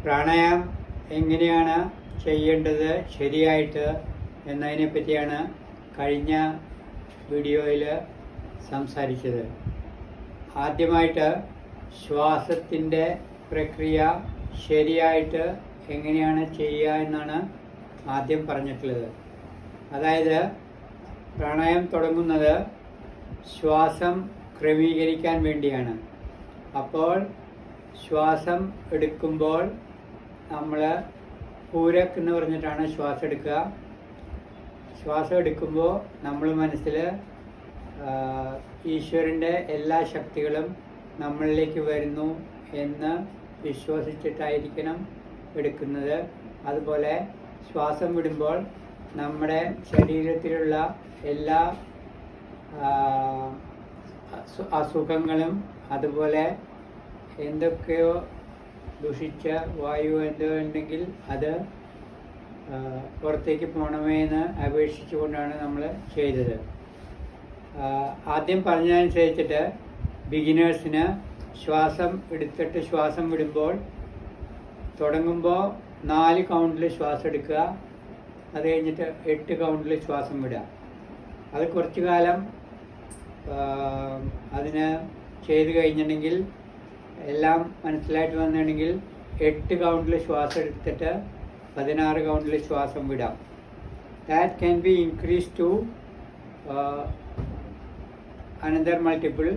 പ്രാണായാമം എങ്ങനെയാണ് ചെയ്യേണ്ടത് ശരിയായിട്ട് എന്നതിനെ പറ്റിയാണ് കഴിഞ്ഞ വീഡിയോയിൽ സംസാരിച്ചത്. ആദ്യമായിട്ട് ശ്വാസത്തിൻ്റെ പ്രക്രിയ ശരിയായിട്ട് എങ്ങനെയാണ് ചെയ്യുക എന്നാണ് ആദ്യം പറഞ്ഞിട്ടുള്ളത്. അതായത് പ്രാണായാമം തുടങ്ങുന്നത് ശ്വാസം ക്രമീകരിക്കാൻ വേണ്ടിയാണ്. അപ്പോൾ ശ്വാസം എടുക്കുമ്പോൾ നമ്മൾ പൂരക് എന്ന് പറഞ്ഞിട്ടാണ് ശ്വാസം എടുക്കുക. ശ്വാസം എടുക്കുമ്പോൾ നമ്മൾ മനസ്സിൽ ഈശ്വരൻ്റെ എല്ലാ ശക്തികളും നമ്മളിലേക്ക് വരുന്നു എന്ന് വിശ്വസിച്ചിട്ടായിരിക്കണം എടുക്കുന്നത്. അതുപോലെ ശ്വാസം വിടുമ്പോൾ നമ്മുടെ ശരീരത്തിലുള്ള എല്ലാ അസുഖങ്ങളും അതുപോലെ എന്തൊക്കെയോ ദുഷിച്ച വായു എന്തോ ഉണ്ടെങ്കിൽ അത് പുറത്തേക്ക് പോകണമേ എന്ന് അപേക്ഷിച്ചുകൊണ്ടാണ് നമ്മൾ ചെയ്തത്. ആദ്യം പറഞ്ഞതനുസരിച്ചിട്ട് ബിഗിനേഴ്സിന് ശ്വാസം എടുത്തിട്ട് ശ്വാസം വിടുമ്പോൾ തുടങ്ങുമ്പോൾ 4 കൗണ്ടിൽ ശ്വാസം എടുക്കുക. അത് കഴിഞ്ഞിട്ട് 8 കൗണ്ടിൽ ശ്വാസം വിടുക. അത് കുറച്ചു കാലം അതിന് ചെയ്ത് കഴിഞ്ഞിട്ടുണ്ടെങ്കിൽ എല്ലാം മനസ്സിലായിട്ട് വന്നിട്ടുണ്ടെങ്കിൽ 8 കൗണ്ടിൽ ശ്വാസം എടുത്തിട്ട് 16 കൗണ്ടിൽ ശ്വാസം വിടാം. That can be increase to another multiple,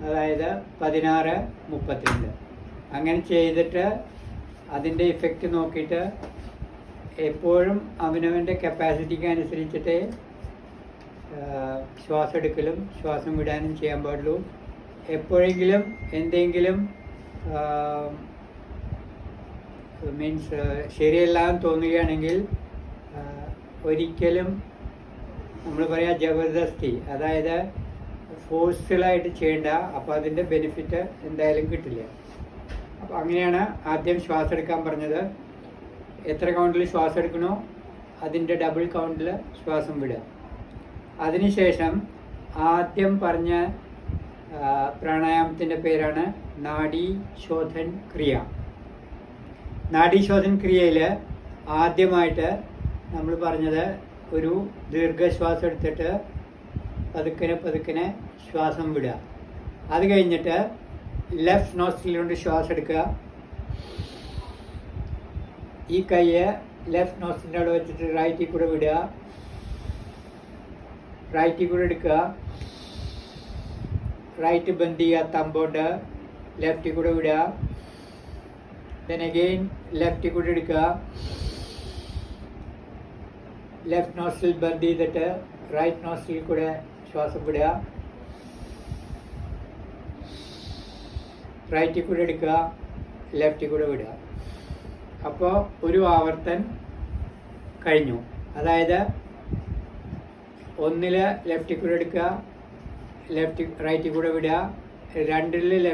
അതായത് 16, 32. അങ്ങനെ ചെയ്തിട്ട് അതിൻ്റെ ഇഫക്റ്റ് നോക്കിയിട്ട് എപ്പോഴും അവനവൻ്റെ കപ്പാസിറ്റിക്ക് അനുസരിച്ചിട്ട് ശ്വാസം എടുക്കലും ശ്വാസം വിടാനും ചെയ്യാൻ പാടുള്ളൂ. എപ്പോഴെങ്കിലും എന്തെങ്കിലും മീൻസ് ശരിയല്ലാന്ന് തോന്നുകയാണെങ്കിൽ ഒരിക്കലും നമ്മൾ പറയാം ജബർദസ്തി, അതായത് ഫോഴ്സ്ഫുള്ളായിട്ട് ചെയ്യേണ്ട. അപ്പോൾ അതിൻ്റെ ബെനിഫിറ്റ് എന്തായാലും കിട്ടില്ല. അപ്പോൾ അങ്ങനെയാണ് ആദ്യം ശ്വാസം എടുക്കാൻ പറഞ്ഞത്. എത്ര കൗണ്ടിൽ ശ്വാസം എടുക്കണോ അതിൻ്റെ ഡബിൾ കൗണ്ടിൽ ശ്വാസം വിടുക. അതിനുശേഷം ആദ്യം പറഞ്ഞ പ്രാണായാമത്തിൻ്റെ പേരാണ് നാഡീശോധൻ ക്രിയ. നാഡീശോധൻ ക്രിയയിൽ ആദ്യമായിട്ട് നമ്മൾ പറഞ്ഞത് ഒരു ദീർഘശ്വാസം എടുത്തിട്ട് പതുക്കനെ ശ്വാസം വിടുക. അത് കഴിഞ്ഞിട്ട് ലെഫ്റ്റ് നോസ്ട്രിൽ കൊണ്ട് ശ്വാസം എടുക്കുക. ഈ കൈയ്യ് ലെഫ്റ്റ് നോസ്ട്രിൻ്റെ അവിടെ വെച്ചിട്ട് റൈറ്റിൽ കൂടെ വിടുക. റൈറ്റിൽ കൂടെ എടുക്കുക. റൈറ്റ് ബന്ദ് ചെയ്യുക തമ്പോണ്ട്. ലെഫ്റ്റിൽ കൂടെ വിടുക. ദെൻ അഗെയിൻ ലെഫ്റ്റിൽ കൂടെ എടുക്കുക. ലെഫ്റ്റ് നോസ്ട്രിൽ ബന്ദ് ചെയ്തിട്ട് റൈറ്റ് നോസ്ട്രിൽ കൂടെ ശ്വാസം വിടുക. റൈറ്റിൽ കൂടെ എടുക്കുക. ലെഫ്റ്റിൽ കൂടെ വിടുക. അപ്പോൾ ഒരു ആവർത്തൻ കഴിഞ്ഞു. അതായത് ഒന്നിൽ ലെഫ്റ്റിൽ കൂടെ എടുക്കുക, റൈറ്റിൽ കൂടെ വിടുക. 2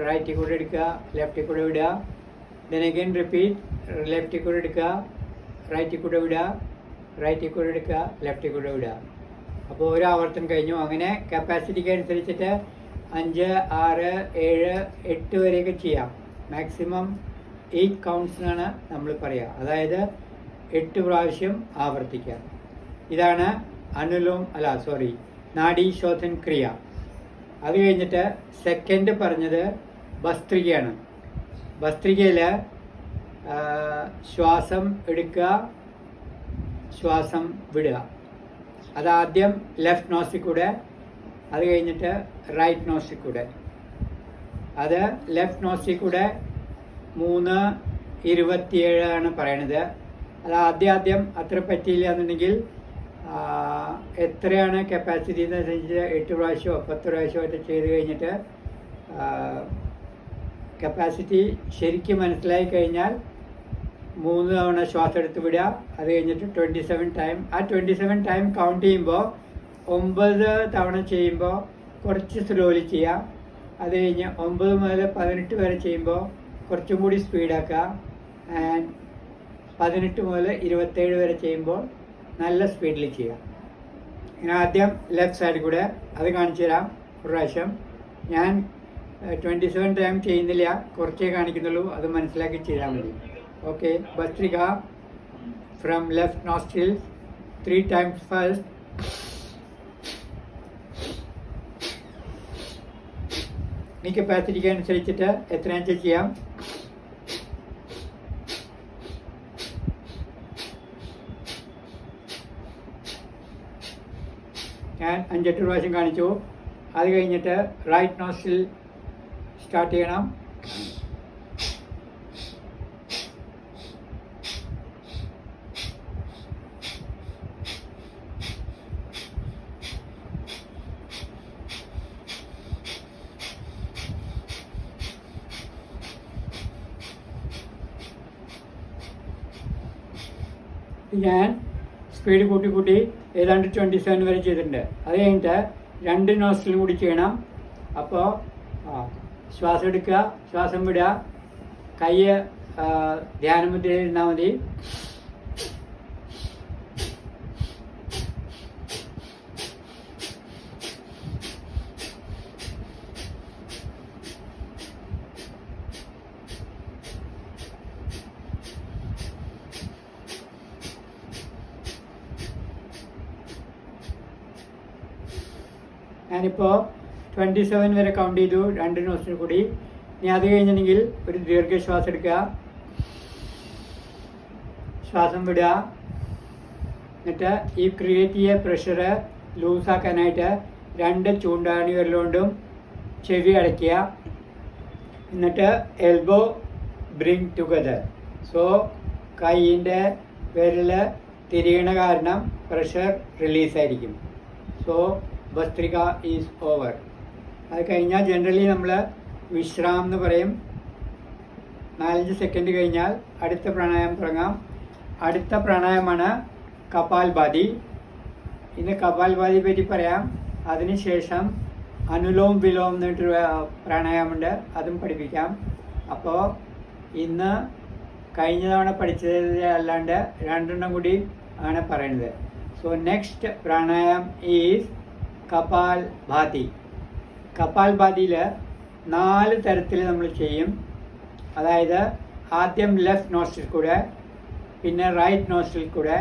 റൈറ്റിൽ കൂടെ എടുക്കുക, ലെഫ്റ്റിൽ കൂടെ വിടുക. Then again repeat. ലെഫ്റ്റിൽ കൂടെ എടുക്കുക, റൈറ്റിൽ കൂടെ വിടുക, റൈറ്റിൽ കൂടെ എടുക്കുക, ലെഫ്റ്റിൽ കൂടെ വിടുക. അപ്പോൾ ഒരു ആവർത്തനം കഴിഞ്ഞു. അങ്ങനെ കപ്പാസിറ്റിക്ക് അനുസരിച്ചിട്ട് 5, 6, 7, 8 വരെയൊക്കെ ചെയ്യാം. മാക്സിമം 8 കൗണ്ട്സ് എന്നാണ് നമ്മൾ പറയുക. അതായത് 8 പ്രാവശ്യം ആവർത്തിക്കാം. ഇതാണ് നാഡീശോധൻ ക്രിയ. അത് കഴിഞ്ഞിട്ട് സെക്കൻഡ് പറഞ്ഞത് ഭസ്ത്രികയാണ്. ഭസ്ത്രികയിൽ ശ്വാസം എടുക്കുക, ശ്വാസം വിടുക. അതാദ്യം ലെഫ്റ്റ് നോസിൽ കൂടെ, അത് കഴിഞ്ഞിട്ട് റൈറ്റ് നോസിൽ കൂടെ. അത് ലെഫ്റ്റ് നോസിൽ കൂടെ 3:27 പറയണത്. അത് ആദ്യം അത്ര പറ്റിയില്ല എന്നുണ്ടെങ്കിൽ എത്രയാണ് കപ്പാസിറ്റി എന്നനുസരിച്ച് 8 പ്രാവശ്യമോ 10 പ്രാവശ്യമോ ഒക്കെ ചെയ്ത് കഴിഞ്ഞിട്ട് കപ്പാസിറ്റി ശരിക്കും മനസ്സിലായി കഴിഞ്ഞാൽ 3 തവണ ശ്വാസം എടുത്ത് വിടുക. അത് കഴിഞ്ഞിട്ട് 27 ടൈം. ആ 27 ടൈം കൗണ്ട് ചെയ്യുമ്പോൾ 9 തവണ ചെയ്യുമ്പോൾ കുറച്ച് സ്ലോലി ചെയ്യുക. അത് കഴിഞ്ഞ് 9 മുതൽ 18 വരെ ചെയ്യുമ്പോൾ കുറച്ചും കൂടി സ്പീഡാക്കുക. ആൻഡ് 18 മുതൽ 27 വരെ ചെയ്യുമ്പോൾ നല്ല സ്പീഡിൽ ചെയ്യാം. ഇനി ആദ്യം ലെഫ്റ്റ് സൈഡിൽ കൂടെ അത് കാണിച്ചു തരാം ഒരു പ്രാവശ്യം. ഞാൻ 27 ടൈം ചെയ്യുന്നില്ല, കുറച്ചേ കാണിക്കുന്നുള്ളൂ, അത് മനസ്സിലാക്കി ചെയ്താൽ മതി. Okay, bhastrika from left nostril 3 times first. ഈ കപ്പാസിറ്റിക്ക് അനുസരിച്ചിട്ട് എത്രയാണെന്ന് ചെയ്യാം. ഞാൻ 5-8 പ്രാവശ്യം കാണിച്ചു. അത് കഴിഞ്ഞിട്ട് റൈറ്റ് നോസ്ട്രിൽ സ്റ്റാർട്ട് ചെയ്യണം. ഞാൻ സ്പീഡ് കൂട്ടി ഏതാണ്ട് 27 വരെ ചെയ്തിട്ടുണ്ട്. അത് കഴിഞ്ഞിട്ട് 2 നോസ്ട്രിലും കൂടി ചെയ്യണം. അപ്പോൾ ശ്വാസം എടുക്കുക, ശ്വാസം വിടുക, കൈ ധ്യാനമുദ്രയിൽ ഇരുന്നാൽ മതി. ഞാനിപ്പോൾ 27 വരെ കൗണ്ട് ചെയ്തു, 2 നോസ്ട്രിൽ കൂടി. ഇനി അത് കഴിഞ്ഞിട്ടുണ്ടെങ്കിൽ ഒരു ദീർഘശ്വാസം എടുക്കുക, ശ്വാസം വിടുക. എന്നിട്ട് ഈ ക്രിയേറ്റ് ചെയ്ത പ്രഷർ ലൂസാക്കാനായിട്ട് 2 ചൂണ്ടാണി വിരലുകൊണ്ടും ചെവി അടയ്ക്കുക. എന്നിട്ട് എൽബോ ബ്രിങ് ടുഗദർ. സോ കൈയിൻ്റെ വിരൽ തിരിയണ കാരണം പ്രഷർ റിലീസായിരിക്കും. So bhastrika is over. അത് കഴിഞ്ഞാൽ ജനറലി നമ്മൾ വിശ്രാം എന്ന് പറയും. 4-5 സെക്കൻഡ് കഴിഞ്ഞാൽ അടുത്ത പ്രാണായാമം തുടങ്ങാം. അടുത്ത പ്രാണായാമമാണ് കപാൽഭാതി. ഇന്ന് കപാൽഭാതിയെ പറ്റി പറയാം. അതിനുശേഷം അനുലോം വിലോം എന്നിട്ടൊരു പ്രാണായാമമുണ്ട്, അതും പഠിപ്പിക്കാം. അപ്പോൾ ഇന്ന് കഴിഞ്ഞ തവണ പഠിച്ചത് അല്ലാണ്ട് 2 കൂടി ആണ് പറയുന്നത്. സോ നെക്സ്റ്റ് പ്രാണായാമം ഈസ് കപാൽ ഭാതി. കപാൽ ഭാതിയിൽ 4 തരത്തിൽ നമ്മൾ ചെയ്യും. അതായത് ആദ്യം ലെഫ്റ്റ് നോസ്ട്രിൽ കൂടെ, പിന്നെ റൈറ്റ് നോസ്ട്രിൽ കൂടെ,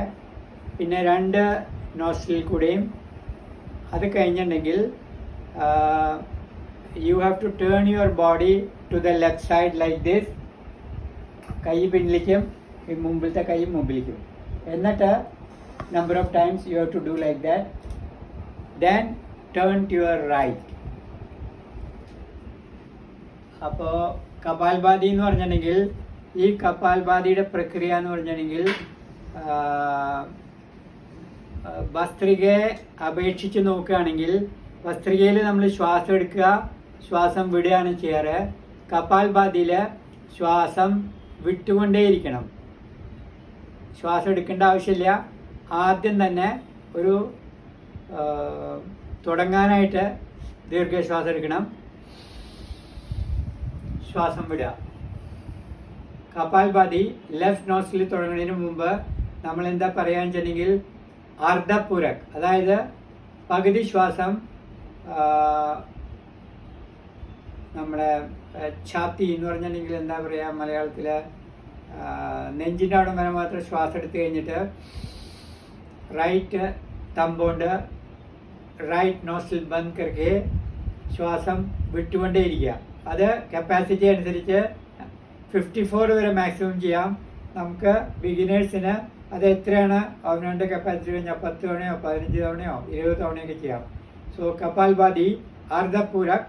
പിന്നെ 2 നോസ്ട്രിൽ കൂടെയും. അത് കഴിഞ്ഞിട്ടുണ്ടെങ്കിൽ you have to turn your body to the left side like this. കൈ പിന്നിലേക്കും മുമ്പിലത്തെ കൈ മുമ്പിലേക്കും. എന്നിട്ട് number of times you have to do like that. Then turn to your right. അപ്പോൾ കപാൽഭാതി എന്ന് പറഞ്ഞിട്ടുണ്ടെങ്കിൽ, ഈ കപാൽഭാതിയുടെ പ്രക്രിയ എന്ന് പറഞ്ഞിട്ടുണ്ടെങ്കിൽ ഭസ്ത്രികയെ അപേക്ഷിച്ച് നോക്കുകയാണെങ്കിൽ ഭസ്ത്രികയിൽ നമ്മൾ ശ്വാസം എടുക്കുക, ശ്വാസം വിടുകയാണ് ചെയ്യാറ്. കപാൽഭാതിയിൽ ശ്വാസം വിട്ടുകൊണ്ടേയിരിക്കണം, ശ്വാസം എടുക്കേണ്ട ആവശ്യമില്ല. ആദ്യം തന്നെ ഒരു തുടങ്ങാനായിട്ട് ദീർഘശ്വാസം എടുക്കണം, ശ്വാസം വിടുക. കപാൽഭാതി ലെഫ്റ്റ് നോസ്ട്രിൽ തുടങ്ങുന്നതിന് മുമ്പ് നമ്മൾ എന്താ പറയാന്ന് വെച്ചിട്ടുണ്ടെങ്കിൽ അർദ്ധപൂരക്, അതായത് പകുതി ശ്വാസം നമ്മുടെ ഛാത്തി എന്ന് പറഞ്ഞിട്ടുണ്ടെങ്കിൽ എന്താ പറയുക മലയാളത്തിൽ, നെഞ്ചിൻ്റെ അവിടെ വരെ മാത്രം ശ്വാസം എടുത്തു കഴിഞ്ഞിട്ട് റൈറ്റ് തമ്പോണ്ട് റൈറ്റ് നോസ്ട്രിൽ ബന്ദ് करके ശ്വാസം വിട്ടുകൊണ്ടേയിരിക്കുക. അത് കപ്പാസിറ്റി അനുസരിച്ച് 54 വരെ മാക്സിമം ചെയ്യാം. നമുക്ക് ബിഗിനേഴ്സിന് അത് എത്രയാണ് അവനവൻ്റെ കപ്പാസിറ്റി കഴിഞ്ഞാൽ 10 തവണയോ 15 തവണയോ 20 തവണയൊക്കെ ചെയ്യാം. So kapalbhati ardhapurak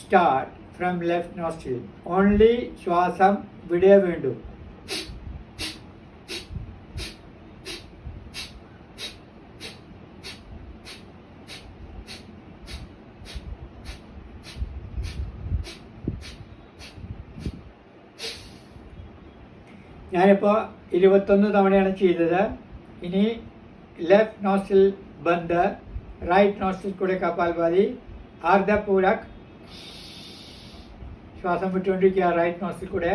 start from left nostril. Only ശ്വാസം വിടേ വേണ്ടു. ഞാനിപ്പോൾ 21 തവണയാണ് ചെയ്തത്. ഇനി ലെഫ്റ്റ് നോസ്ട്രിൽ ബന്ദ്, റൈറ്റ് നോസ്ട്രിൽ കൂടെ കപാൽഭാതി അർദ്ധപൂരക് ശ്വാസം വിട്ടുകൊണ്ടിരിക്കുക റൈറ്റ് നോസ്ട്രിൽ കൂടെ.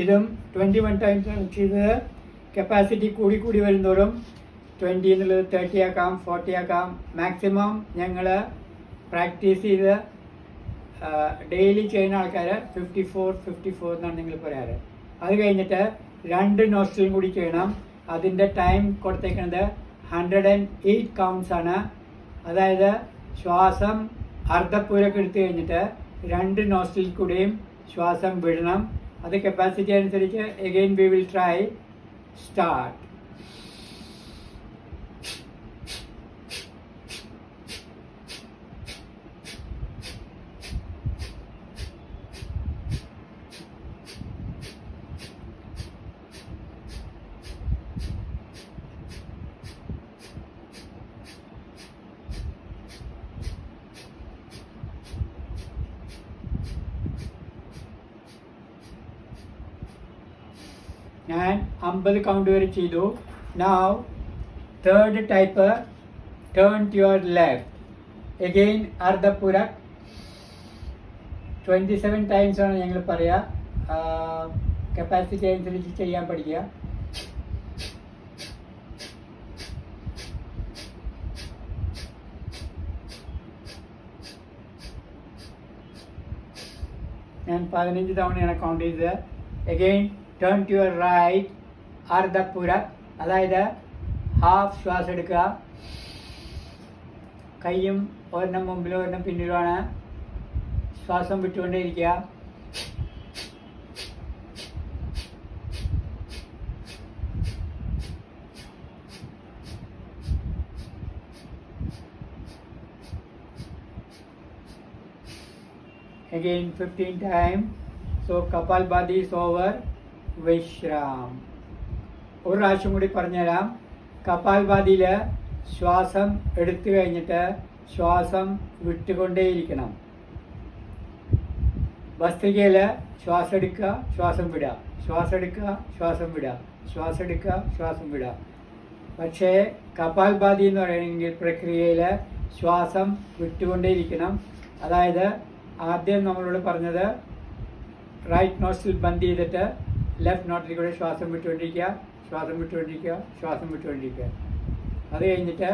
ഇതും 21 ടൈംസ് ആണ് ചെയ്തത്. കപ്പാസിറ്റി കൂടി കൂടി വരുന്നതോറും 20 എന്നുള്ളത് 30 ആക്കാം, 40 ആക്കാം. മാക്സിമം ഞങ്ങൾ പ്രാക്ടീസ് ചെയ്ത് ഡെയിലി ചെയ്യുന്ന ആൾക്കാർ 54 എന്നാണ് നിങ്ങൾ പറയാറ്. അത് കഴിഞ്ഞിട്ട് 2 നോസ്ട്രിലും കൂടി ചെയ്യണം. അതിൻ്റെ ടൈം കൊടുത്തേക്കുന്നത് 108 കൗണ്ട്സ് ആണ്. അതായത് ശ്വാസം അർദ്ധപ്പൂരൊക്കെ എടുത്തു കഴിഞ്ഞിട്ട് 2 നോസ്ട്രിൽ കൂടിയും ശ്വാസം വിടണം. അത് കപ്പാസിറ്റി അനുസരിച്ച് again we will try. Start. ഞാൻ 50 കൗണ്ട് വരെ ചെയ്തു. Now third type, turn to your left. Again ardhapurak 27 times ആണ് ഞങ്ങൾ പറയുക. കപ്പാസിറ്റി അനുസരിച്ച് ചെയ്യാൻ പഠിക്കുക. ഞാൻ 15 തവണയാണ് കൗണ്ട് ചെയ്തത്. Again turn to your right, ardhapurak. അതായത് ഹാഫ് ശ്വാസം എടുക്കുക. കൈയും ഒരെണ്ണം മുമ്പിലും ഒരെണ്ണം പിന്നിലുമാണ്. ശ്വാസം വിട്ടുകൊണ്ടേയിരിക്കുക. Again 15 times. So Kapalbhati is over. വിശ്രാം. ഒരു പ്രാവശ്യം കൂടി പറഞ്ഞുതരാം. കപാൽഭാതിയിൽ ശ്വാസം എടുത്തു കഴിഞ്ഞിട്ട് ശ്വാസം വിട്ടുകൊണ്ടേയിരിക്കണം. ഭസ്ത്രികയിൽ ശ്വാസം എടുക്കുക, ശ്വാസം വിടുക, ശ്വാസം എടുക്കുക, ശ്വാസം വിടുക, ശ്വാസം എടുക്കുക, ശ്വാസം വിടുക. പക്ഷേ കപാൽഭാതി എന്ന് പറയുന്നെങ്കിൽ പ്രക്രിയയിൽ ശ്വാസം വിട്ടുകൊണ്ടേയിരിക്കണം. അതായത് ആദ്യം നമ്മളോട് പറഞ്ഞത് റൈറ്റ് നോസ്ട്രിൽ ബന്ദ് ചെയ്തിട്ട് ലെഫ്റ്റ് നോസ്ട്രിൽ കൂടെ ശ്വാസം വിട്ടുകൊണ്ടിരിക്കുക, ശ്വാസം വിട്ടുകൊണ്ടിരിക്കുക, ശ്വാസം വിട്ടുകൊണ്ടിരിക്കുക. അത് കഴിഞ്ഞിട്ട്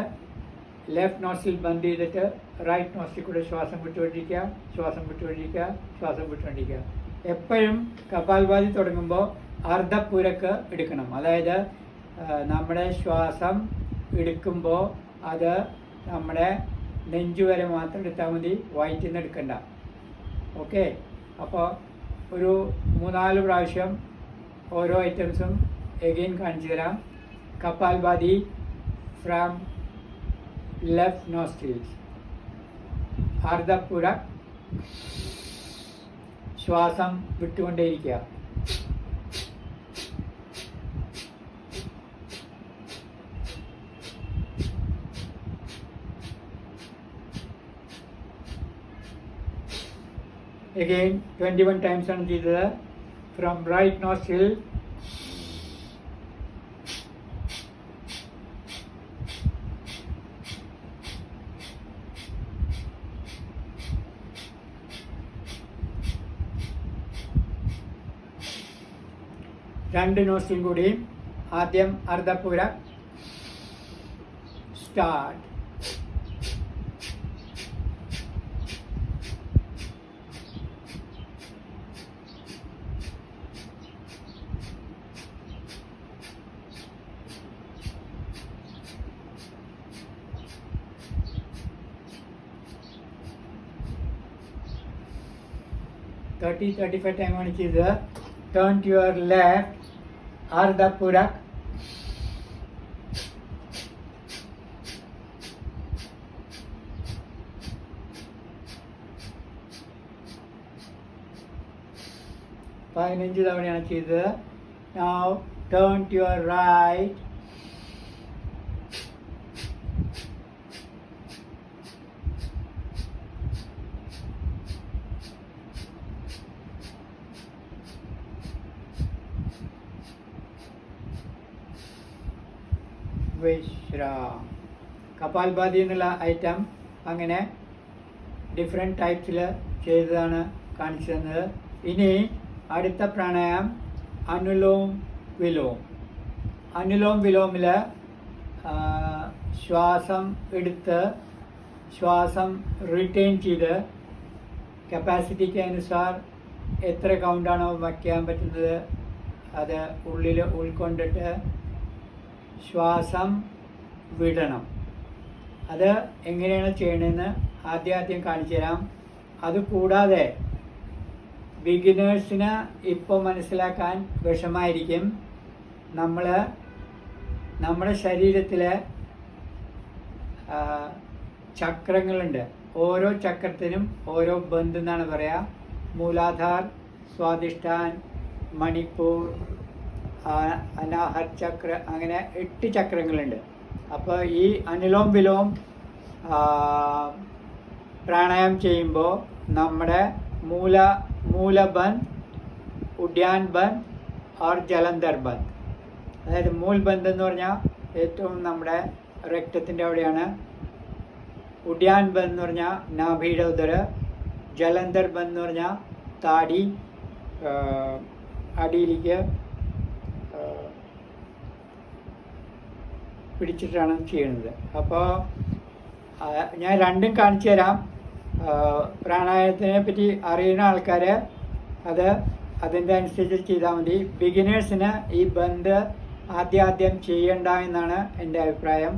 ലെഫ്റ്റ് നോസ്ട്രിൽ ബന്ദ് ചെയ്തിട്ട് റൈറ്റ് നോസ്ട്രിൽ കൂടെ ശ്വാസം വിട്ടുകൊണ്ടിരിക്കുക, ശ്വാസം വിട്ടുകൊണ്ടിരിക്കുക, ശ്വാസം വിട്ടുകൊണ്ടിരിക്കുക. എപ്പോഴും കപാൽഭാതി തുടങ്ങുമ്പോൾ അർദ്ധപൂരക്ക് എടുക്കണം. അതായത് നമ്മുടെ ശ്വാസം എടുക്കുമ്പോൾ അത് നമ്മുടെ നെഞ്ചു വരെ മാത്രം എടുത്താൽ മതി, വയറ്റിൽ നിന്ന് എടുക്കണ്ട. ഓക്കെ. അപ്പോൾ ഒരു 3-4 പ്രാവശ്യം ഓരോ ഐറ്റംസും എഗെയിൻ കാണിച്ചു തരാം. Kapalbhati from left nostrils. അർദ്ധപൂരക്, ശ്വാസം വിട്ടുകൊണ്ടേയിരിക്കുക. Again 21 times on the from right nostril. രണ്ട് നോസ്ട്രിൽ കൂടി. ആദ്യം അർദ്ധപൂരക്. Start. Thirty 35 time on each other. Turn to your left, Ardhapurak. പതിനഞ്ച് തവണയാണ് ചെയ്തത്. Now turn to your right. വിശ്രാം. Kapalbhati എന്നുള്ള ഐറ്റം അങ്ങനെ ഡിഫറെൻറ്റ് ടൈപ്സിൽ ചെയ്തതാണ് കാണിച്ചു തന്നത്. ഇനി അടുത്ത പ്രാണായാമം അനുലോം വിലോം. അനുലോം വിലോമിൽ ശ്വാസം എടുത്ത് ശ്വാസം റിട്ടേൺ ചെയ്ത് കപ്പാസിറ്റിക്ക് അനുസാർ എത്ര കൗണ്ടാണോ വയ്ക്കാൻ പറ്റുന്നത് അത് ഉള്ളിൽ ഉൾക്കൊണ്ടിട്ട് ശ്വാസം വിടണം. അത് എങ്ങനെയാണ് ചെയ്യണമെന്ന് ആദ്യം കാണിച്ചു തരാം. അതുകൂടാതെ ബിഗിനേഴ്സിന് ഇപ്പോൾ മനസ്സിലാക്കാൻ വിഷമായിരിക്കും. നമ്മുടെ ശരീരത്തിലെ ചക്രങ്ങളുണ്ട്. ഓരോ ചക്രത്തിനും ഓരോ ബന്ധ് എന്നാണ് പറയുക. മൂലാധാർ, സ്വാധിഷ്ഠാൻ, മണിപ്പൂർ, അനാഹത് ചക്ര, അങ്ങനെ 8 ചക്രങ്ങളുണ്ട്. അപ്പോൾ ഈ അനുലോം വിലോം പ്രാണായാമം ചെയ്യുമ്പോൾ നമ്മുടെ മൂലബന്ധ്, ഉഡ്യാൻ ബന്ധ് ഓർ ജലന്ധർ ബന്ധ്, അതായത് മൂൽബന്ധ് എന്ന് പറഞ്ഞാൽ ഏറ്റവും നമ്മുടെ രക്തത്തിൻ്റെ അവിടെയാണ്. ഉഡ്യാൻ ബന്ധ് എന്ന് പറഞ്ഞാൽ നാഭിയുടെ ഉദര. ജലന്ധർ ബന്ധ് എന്ന് പറഞ്ഞാൽ താടി അടിയിലേക്ക് പിടിച്ചിട്ടാണ് ചെയ്യുന്നത്. അപ്പോൾ ഞാൻ രണ്ടും കാണിച്ചു തരാം. പ്രാണായാമത്തിനെ പറ്റി അറിയുന്ന ആൾക്കാർ അതിൻ്റെ അനുസരിച്ച് ചെയ്താൽ മതി. ബിഗിനേഴ്സിന് ഈ ബന്ധ് ആദ്യം ചെയ്യണ്ട എന്നാണ് എൻ്റെ അഭിപ്രായം.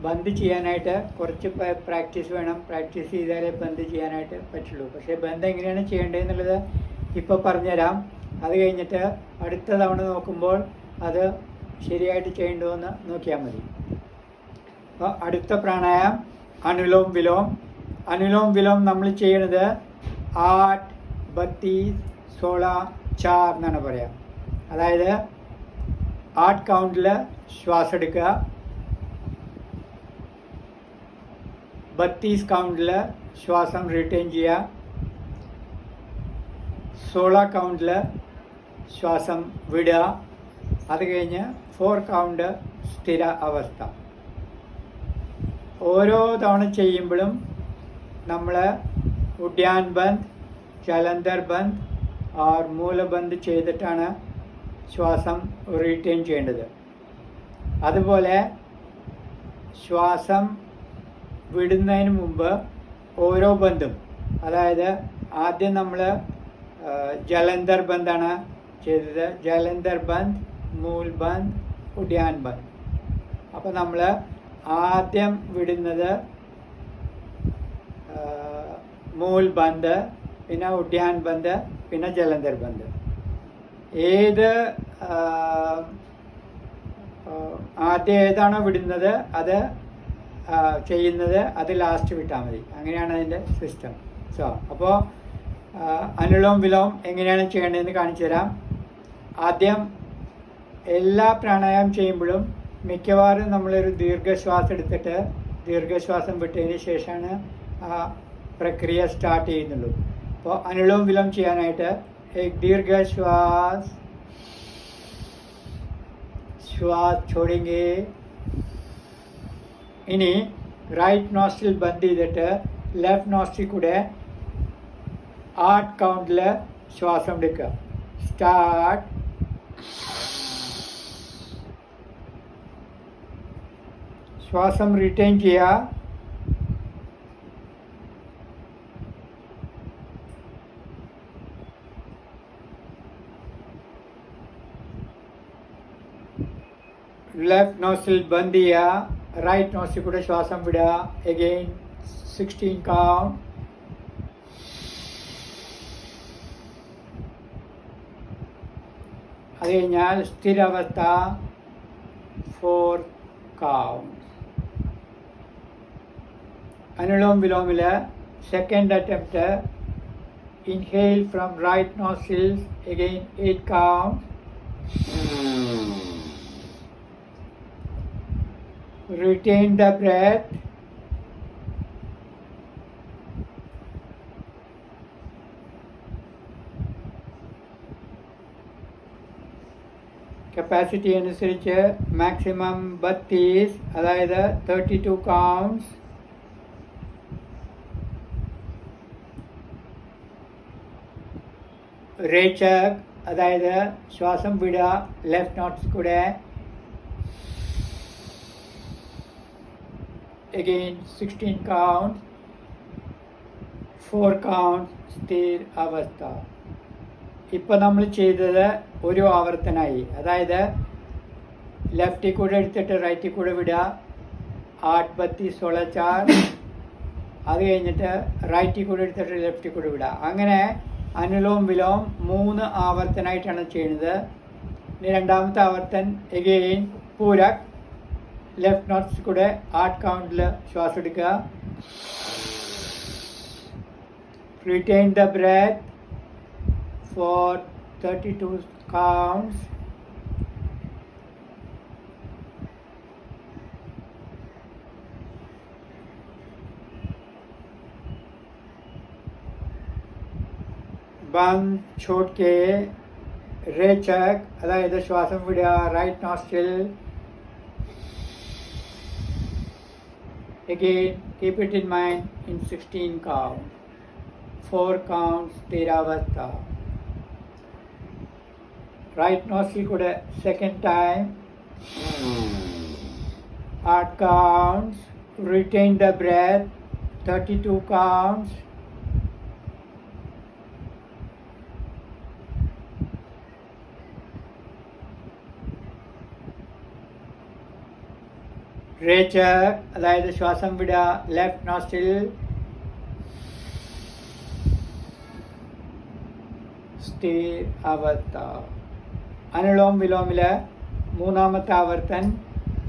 ബന്ധ് ചെയ്യാനായിട്ട് കുറച്ച് പ്രാക്ടീസ് വേണം. പ്രാക്ടീസ് ചെയ്താലേ ബന്ധ് ചെയ്യാനായിട്ട് പറ്റുള്ളൂ. പക്ഷേ ബന്ധ് എങ്ങനെയാണ് ചെയ്യേണ്ടതെന്നുള്ളത് ഇപ്പോൾ പറഞ്ഞുതരാം. അത് കഴിഞ്ഞിട്ട് അടുത്ത തവണ നോക്കുമ്പോൾ അത് ശരിയായിട്ട് ചെയ്യേണ്ടതെന്ന് നോക്കിയാൽ മതി. അപ്പോൾ അടുത്ത പ്രാണായാമം അനുലോം വിലോം. അനുലോം വിലോം നമ്മൾ ചെയ്യണത് 8, 32, 16, 4 എന്നാണ് പറയാം. അതായത് 8 കൗണ്ടിൽ ശ്വാസം എടുക്കുക, 32 കൗണ്ടിൽ ശ്വാസം റിട്ടേൺ ചെയ്യുക, 16 കൗണ്ടിൽ ശ്വാസം വിടുക. അത് കഴിഞ്ഞ് 4 കൗണ്ട് സ്ഥിര അവസ്ഥ. ഓരോ തവണ ചെയ്യുമ്പോഴും നമ്മൾ ഉഡ്യാൻ ബന്ധ്, ജലന്ധർ ബന്ധ് ഓർ മൂലബന്ധ് ചെയ്തിട്ടാണ് ശ്വാസം റിട്ടേൺ ചെയ്യേണ്ടത്. അതുപോലെ ശ്വാസം വിടുന്നതിന് മുമ്പ് ഓരോ ബന്ധും, അതായത് ആദ്യം നമ്മൾ ജലന്ധർ ബന്ധാണ് ചെയ്തത്. ജലന്ധർ ബന്ധ്, മൂൽ ബന്ധ്, ഉഡ്യാൻ ബന്ധ്. അപ്പോൾ നമ്മൾ ആദ്യം വിടുന്നത് മൂൽ ബന്ധ്, പിന്നെ ഉഡ്യാൻ ബന്ധ്, പിന്നെ ജലന്ധർ ബന്ധ്. ഏത് ആദ്യം ഏതാണോ വിടുന്നത് അത് ചെയ്യുന്നത് അത് ലാസ്റ്റ് വിട്ടാൽ മതി. അങ്ങനെയാണ് അതിൻ്റെ സിസ്റ്റം. അപ്പോൾ അനുലോം വിലോം എങ്ങനെയാണ് ചെയ്യേണ്ടതെന്ന് കാണിച്ചു തരാം. ആദ്യം എല്ലാ പ്രാണായാമം ചെയ്യുമ്പോഴും മിക്കവാറും നമ്മളൊരു ദീർഘശ്വാസം എടുത്തിട്ട് ദീർഘശ്വാസം വിട്ടതിന് ശേഷമാണ് ആ പ്രക്രിയ സ്റ്റാർട്ട് ചെയ്യുന്നുള്ളൂ. അപ്പോൾ അനുലോം വിലോം ചെയ്യാനായിട്ട് ദീർഘശ്വാസ് छोड़ेंगे. ഇനി റൈറ്റ് നോസ്ട്രിൽ ബന്ദ് ചെയ്തിട്ട് ലെഫ്റ്റ് നോസ്ട്രിൽ കൂടെ 8 കൗണ്ടിൽ ശ്വാസം എടുക്കുക. സ്റ്റാർട്ട്. ശ്വാസം റിട്ടേൺ ചെയ്യുക. ലെഫ്റ്റ് നോസ്ട്രിൽ ബന്ദ് ചെയ്യുക. റൈറ്റ് നോസ്ട്രിൽ കൂടെ ശ്വാസം വിടുക. Again 16 count. അത് കഴിഞ്ഞാൽ സ്ഥിരാവസ്ഥ 4 കൗണ്ട്. അനുലോം വിലോമിൽ second attempt inhale from right nostrils. Again 8 count. Retain the breath. Capacity അനുസരിച്ച് മാക്സിമം 32, അതായത് 32 കൗണ്ട്സ്. റേച്ചക് അതായത് ശ്വാസം വിടുക ലെഫ്റ്റ് നോട്ട്സ് കൂടെ. again 16 counts, 4 counts സ്ഥിര അവസ്ഥ. ഇപ്പം നമ്മൾ ചെയ്തത് ഒരു ആവർത്തനമായി. അതായത് ലെഫ്റ്റിൽ കൂടെ എടുത്തിട്ട് റൈറ്റിൽ കൂടെ വിടുക, 8 32 16 4. അത് കഴിഞ്ഞിട്ട് റൈറ്റിൽ കൂടെ എടുത്തിട്ട് ലെഫ്റ്റിൽ കൂടെ വിടുക. അങ്ങനെ അനുലോം വിലോം 3 ആവർത്തനമായിട്ടാണ് ചെയ്യുന്നത്. ഇനി രണ്ടാമത്തെ ആവർത്തൻ എഗെയിൻ പൂരക് ലെഫ്റ്റ് നോട്ട്സ് കൂടെ 8 കൗണ്ടിൽ ശ്വാസം എടുക്കുക. Retain the breath for 32 counts. बंद छोड़ के रेचक अदायद श्वासम विड़ा right nostril. again keep it in mind in 16 counts, 4 counts Theravasta. Right nostril kuda second time, 8 counts. Retain the breath, 32 counts. Rechak അതായത് ശ്വാസം വിടുക ലെഫ്റ്റ് നോസ്ട്രിൽ. സ്ഥിര അവസ്ഥ. അനുലോം വിലോമില് മൂന്നാമത്തെ ആവർത്തൻ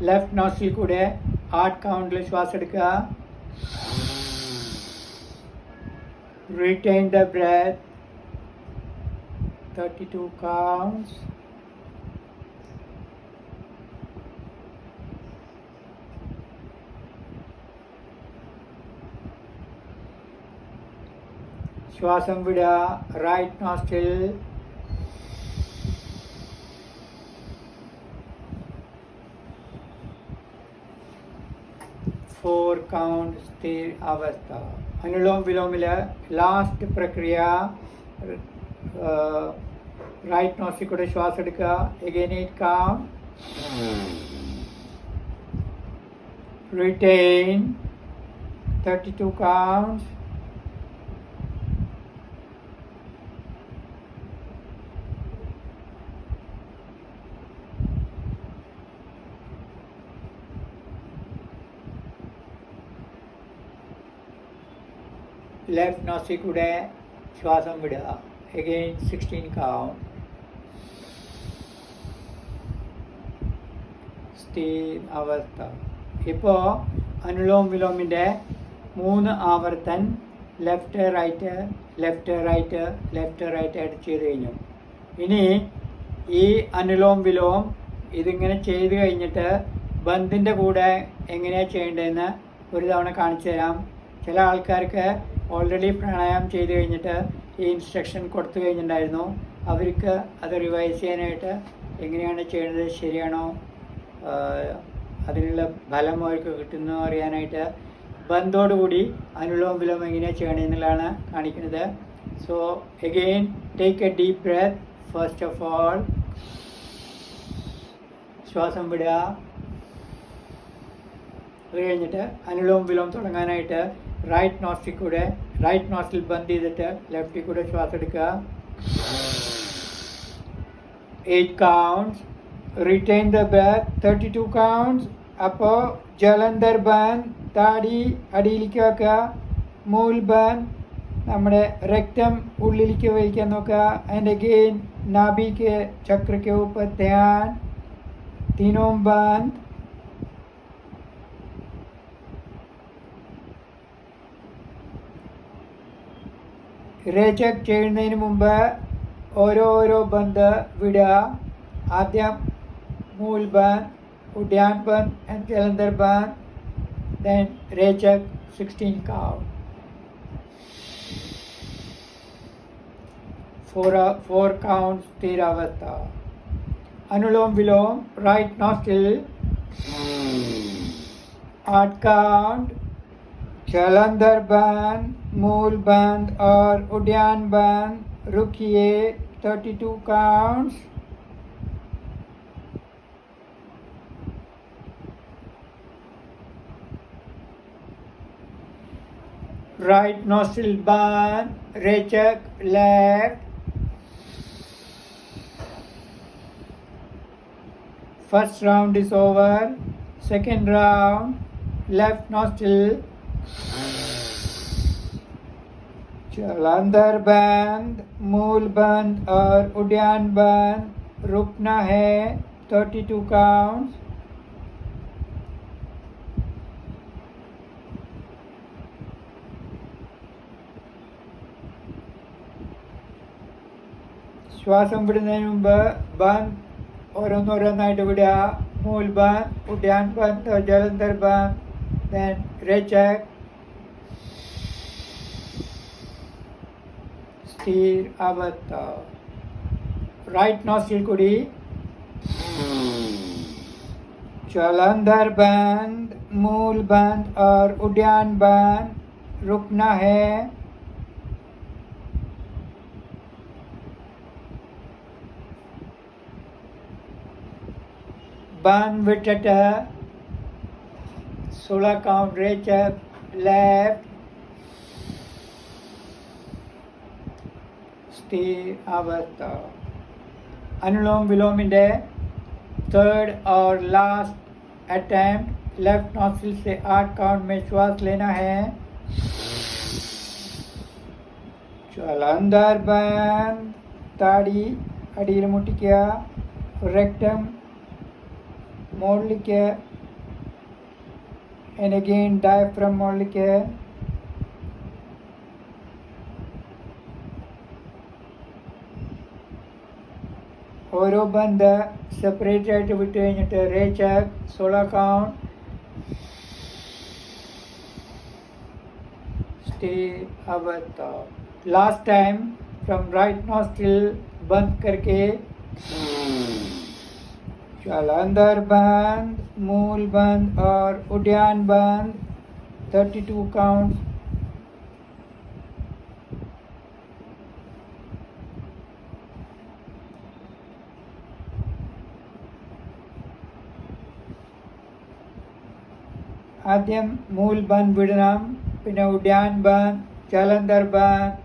ലെഫ്റ്റ് നോസ്ട്രിൽ കൂടെ 8 കൗണ്ടിൽ ശ്വാസം എടുക്കുക. Retain the breath, 32 counts. ശ്വാസം വിടുക റൈറ്റ് നോസ്ട്രിൽ. फोर काउंट स्थिर अवस्था. अनुलोम विलोमिल लास्ट प्रक्रिय राइट नोस्ट्रिल കൂടെ ശ്വാസം എടുക്കുക. again 8 count. retain 32 counts. Left nostril കൂടെ ശ്വാസം വിടുക. again 16 count. സ്ഥിര അവസ്ഥ. ഇപ്പോൾ അനുലോം വിലോമിൻ്റെ 3 ആവർത്തൻ left right left right left right ആയിട്ട് ചെയ്ത് കഴിഞ്ഞു. ഇനി ഈ അനുലോം വിലോം ഇതിങ്ങനെ ചെയ്ത് കഴിഞ്ഞിട്ട് ബന്ദിൻ്റെ കൂടെ എങ്ങനെയാണ് ചെയ്യേണ്ടതെന്ന് ഒരു തവണ കാണിച്ചു തരാം. ചില ആൾക്കാർക്ക് ഓൾറെഡി പ്രാണായാമം ചെയ്ത് കഴിഞ്ഞിട്ട് ഈ ഇൻസ്ട്രക്ഷൻ കൊടുത്തു കഴിഞ്ഞിട്ടുണ്ടായിരുന്നു. അവർക്ക് അത് റിവൈസ് ചെയ്യാനായിട്ട് എങ്ങനെയാണ് ചെയ്യുന്നത്, ശരിയാണോ, അതിനുള്ള ഫലം അവർക്ക് കിട്ടുന്നോ അറിയാനായിട്ട് ബന്ധോടുകൂടി അനുലോം വിലോം എങ്ങനെയാണ് ചെയ്യണമെന്നുള്ളതാണ് കാണിക്കുന്നത്. So again take a deep breath. First of all ശ്വാസം വിടുക. അത് കഴിഞ്ഞിട്ട് അനുലോം വിലോം തുടങ്ങാനായിട്ട് റൈറ്റ് നോസ്ട്രിൽ കൂടെ റൈറ്റ് നോസ്ട്രിൽ ബന്ദ് ചെയ്തിട്ട് ലെഫ്റ്റിൽ കൂടെ ശ്വാസം എടുക്കുക. 8 counts. retain the breath, 32 counts. അപ്പോൾ ജലന്ധർ ബന്ദ്, താടി അടിയിലേക്ക് വെക്കുക. മൂൽ ബന്ദ്, നമ്മുടെ രക്തം ഉള്ളിലേക്ക് വലിക്കാൻ നോക്കുക. ആൻഡ് അഗെയിൻ नाभि के चक्र के ऊपर ध्यान. तीनों बंद. രേചക് ചെയ്യുന്നതിന് മുമ്പ് ഓരോ ബന്ദ് വിടുക. ആദ്യം മൂൽ ബന്ദ്, ഉഡ്യാൻ ബന്ദ് ആൻഡ് ജലന്ധർ ബന്ദ്. ദെൻ രേചക് 16 count. 4 counts സ്ഥിര അവസ്ഥ. Anulom vilom right nostril 8 count. जलंधर बंद, मूल बंद और उड्यान बंद. रुकिए 32 counts. Right nostril burn, Rechak, left. First round is over. Second round, left nostril. Jalandhar band, Mool band और उद्यान band. रुकना है 32 counts. ശ്വാസം വിടുന്നതിന് മുമ്പ് ബന്ദ് ഓരോന്നോരോന്നായിട്ട് വിടുക. മൂൽ ബന്ദ്, ഉദ്യാൻ ബന്ദ്, ജലന്ധർ ബന്ദ്, then रेचक, स्थिर अवस्था. राइट नॉस्ट्रिल कुड़ी, जालंधर बंद, मूल बंद और उद्यान बंद. रुकना है. बंद विटट 16 काउंट. रेचक, लेफ्ट. स्थिर अवस्था. अनुलोम विलोमिന്റെ थर्ड और लास्ट अटेम्प्ट. लेफ्ट नॉस्ट्रिल से 8 काउंट में श्वास लेना है. जालंधर बंद, ताड़ी अड़ियल मुटिക്കുക. रेक्टम മോളിലേക്ക്, and again diaphragm മോളിലേക്ക്. ഓരോ ബന്ദ് സെപ്പറേറ്റ് ആയിട്ട് വിട്ട് കഴിഞ്ഞിട്ട് रेचक 16 काउंट. स्थिर अवस्था. Last time from right nostril बंद करके जालंधर बंद, मूल बंद और उद्यान बंद. 32 काउंट. ആദ്യം മൂൽ ബന്ദ് വിടണം, പിന്നെ ഉദ്യാൻ ബന്ദ്, ജലന്ധർ ബന്ദ്,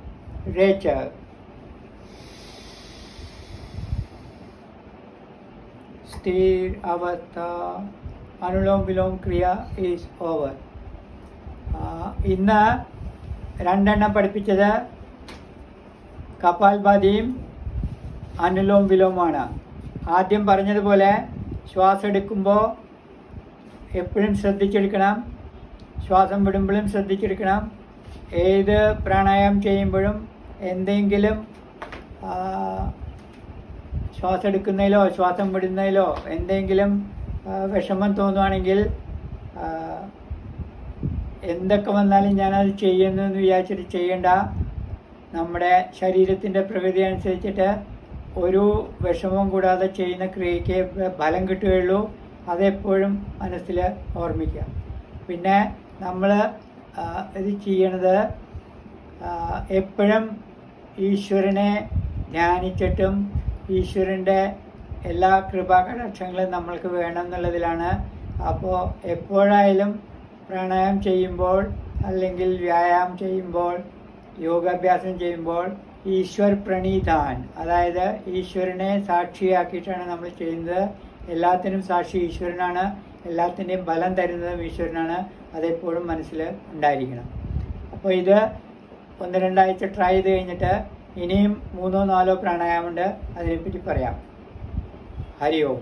रेचक. स्थिर अवस्था. अनुलोम विलोम क्रिया ഈസ് ഓവർ. ഇന്ന് 2 എണ്ണം പഠിപ്പിച്ചത് കപാൽഭാതിയും അനുലോം വിലോമാണ്. ആദ്യം പറഞ്ഞതുപോലെ ശ്വാസം എടുക്കുമ്പോൾ എപ്പോഴും ശ്രദ്ധിച്ചെടുക്കണം, ശ്വാസം വിടുമ്പോഴും ശ്രദ്ധിച്ചെടുക്കണം. ഏത് പ്രാണായാമം ചെയ്യുമ്പോഴും എന്തെങ്കിലും ശ്വാസം എടുക്കുന്നതിലോ ശ്വാസം വിടുന്നതിലോ എന്തെങ്കിലും വിഷമം തോന്നുകയാണെങ്കിൽ എന്തൊക്കെ വന്നാലും ഞാനത് ചെയ്യുന്നു എന്ന് വിചാരിച്ചിട്ട് ചെയ്യേണ്ട. നമ്മുടെ ശരീരത്തിൻ്റെ പ്രകൃതി അനുസരിച്ചിട്ട് ഒരു വിഷമവും കൂടാതെ ചെയ്യുന്ന ക്രിയയ്ക്ക് ഫലം കിട്ടുകയുള്ളൂ. അതെപ്പോഴും മനസ്സിൽ ഓർമ്മിക്കുക. പിന്നെ നമ്മൾ ഇത് ചെയ്യണത് എപ്പോഴും ഈശ്വരനെ ധ്യാനിച്ചിട്ടും ഈശ്വരൻ്റെ എല്ലാ കൃപാകടാക്ഷങ്ങളും നമ്മൾക്ക് വേണം എന്നുള്ളതിലാണ്. അപ്പോൾ എപ്പോഴായാലും പ്രാണായാമം ചെയ്യുമ്പോൾ അല്ലെങ്കിൽ വ്യായാമം ചെയ്യുമ്പോൾ യോഗാഭ്യാസം ചെയ്യുമ്പോൾ ഈശ്വർ പ്രണീതാൻ, അതായത് ഈശ്വരനെ സാക്ഷിയാക്കിയിട്ടാണ് നമ്മൾ ചെയ്യുന്നത്. എല്ലാത്തിനും സാക്ഷി ഈശ്വരനാണ്, എല്ലാത്തിൻ്റെയും ബലം തരുന്നതും ഈശ്വരനാണ്. അതെപ്പോഴും മനസ്സിൽ ഉണ്ടായിരിക്കണം. അപ്പോൾ ഇത് 1-2 ആഴ്ച ട്രൈ ചെയ്ത് കഴിഞ്ഞിട്ട് ഇനിയും 3-4 പ്രാണായാമമുണ്ട്, അതിനെപ്പറ്റി പറയാം. ഹരി ഓം.